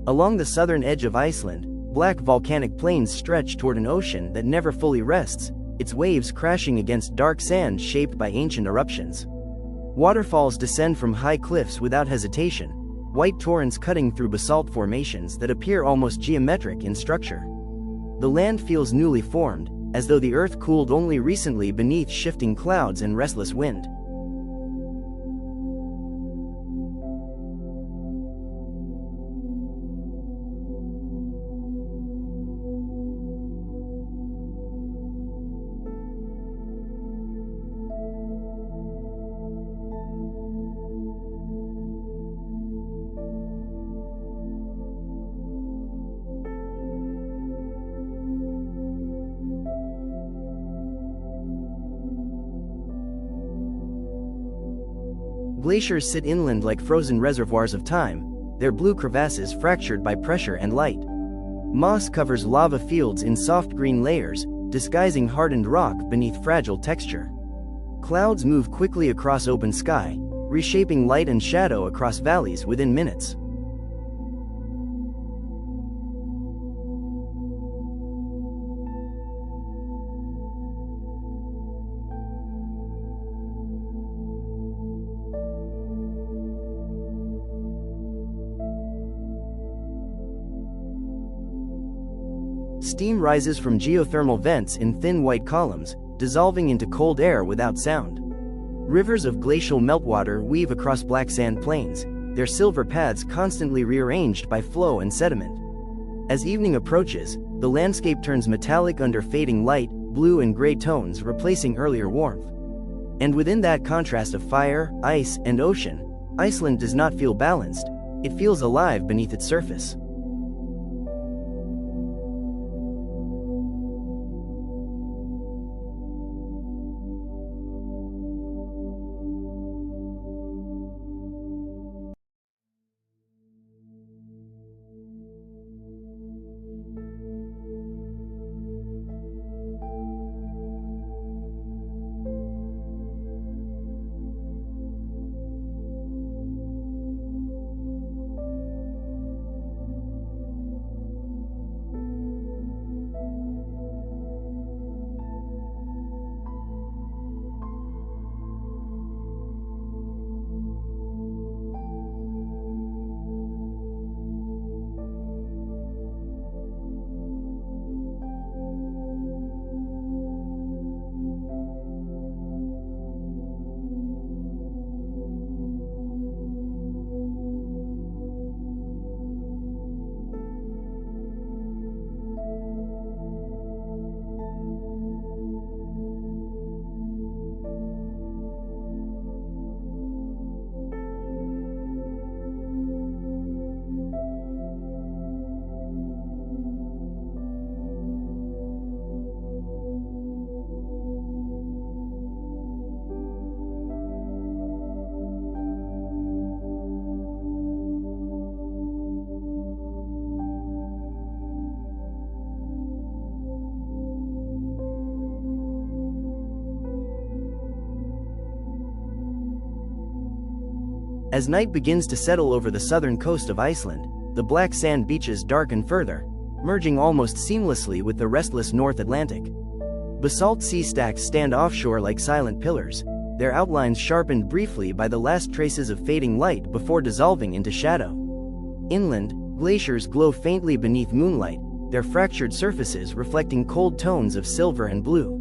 Along the southern edge of Iceland, black volcanic plains stretch toward an ocean that never fully rests, its waves crashing against dark sand shaped by ancient eruptions. Waterfalls descend from high cliffs without hesitation, white torrents cutting through basalt formations that appear almost geometric in structure. The land feels newly formed, as though the earth cooled only recently beneath shifting clouds and restless wind. Glaciers sit inland like frozen reservoirs of time, their blue crevasses fractured by pressure and light. Moss covers lava fields in soft green layers, disguising hardened rock beneath fragile texture. Clouds move quickly across open sky, reshaping light and shadow across valleys within minutes. Steam rises from geothermal vents in thin white columns, dissolving into cold air without sound. Rivers of glacial meltwater weave across black sand plains, their silver paths constantly rearranged by flow and sediment. As evening approaches, the landscape turns metallic under fading light, blue and gray tones replacing earlier warmth. And within that contrast of fire, ice, and ocean, Iceland does not feel balanced, it feels alive beneath its surface. As night begins to settle over the southern coast of Iceland, the black sand beaches darken further, merging almost seamlessly with the restless North Atlantic. Basalt sea stacks stand offshore like silent pillars, their outlines sharpened briefly by the last traces of fading light before dissolving into shadow. Inland, glaciers glow faintly beneath moonlight, their fractured surfaces reflecting cold tones of silver and blue.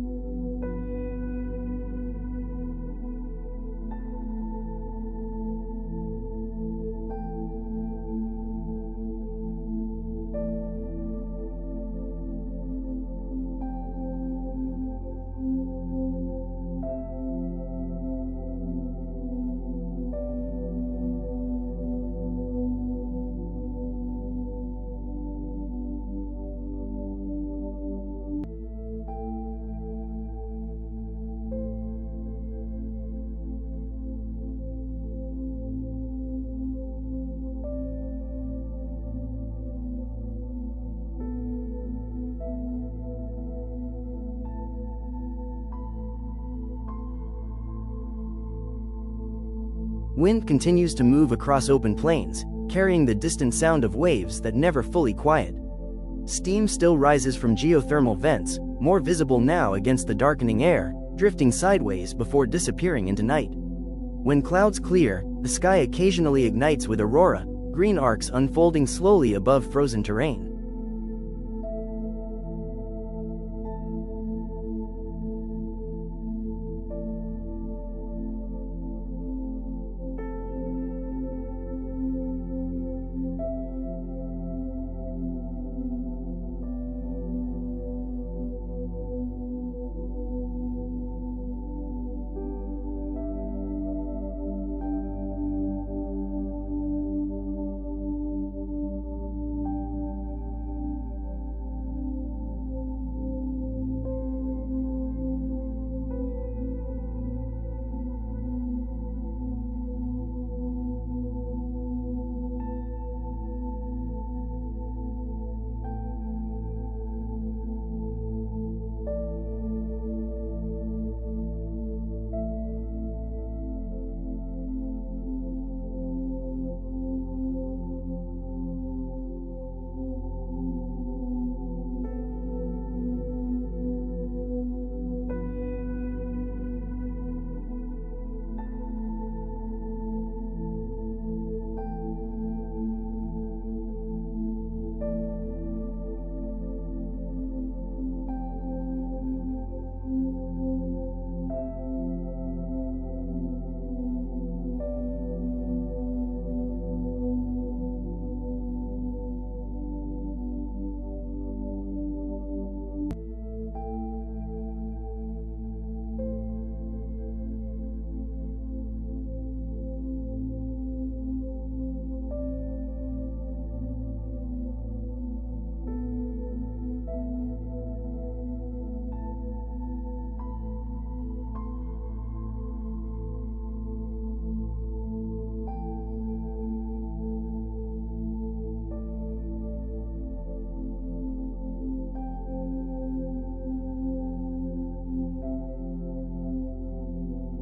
Wind continues to move across open plains, carrying the distant sound of waves that never fully quiet. Steam still rises from geothermal vents, more visible now against the darkening air, drifting sideways before disappearing into night. When clouds clear, the sky occasionally ignites with aurora, green arcs unfolding slowly above frozen terrain.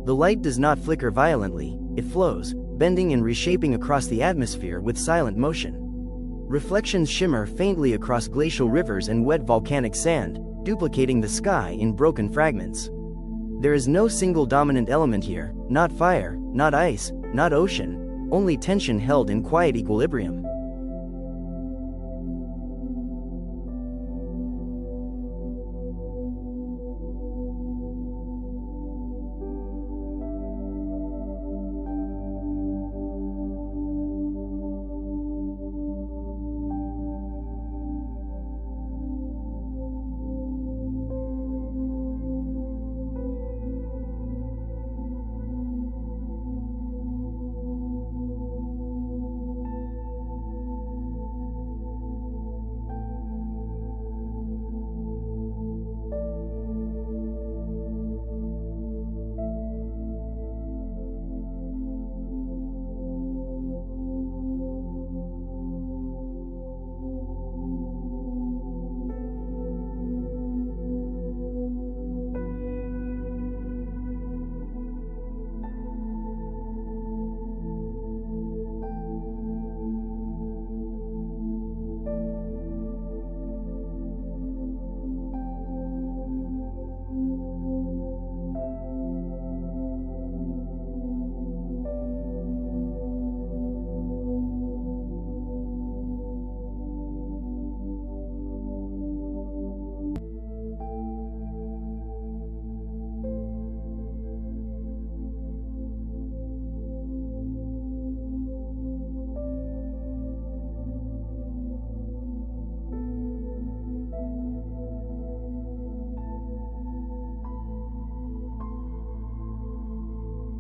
The light does not flicker violently, it flows, bending and reshaping across the atmosphere with silent motion. Reflections shimmer faintly across glacial rivers and wet volcanic sand, duplicating the sky in broken fragments. There is no single dominant element here, not fire, not ice, not ocean, only tension held in quiet equilibrium.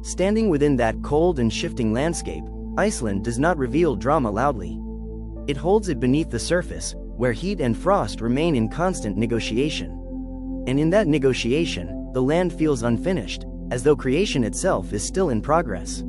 Standing within that cold and shifting landscape, Iceland does not reveal drama loudly. It holds it beneath the surface, where heat and frost remain in constant negotiation. And in that negotiation, the land feels unfinished, as though creation itself is still in progress.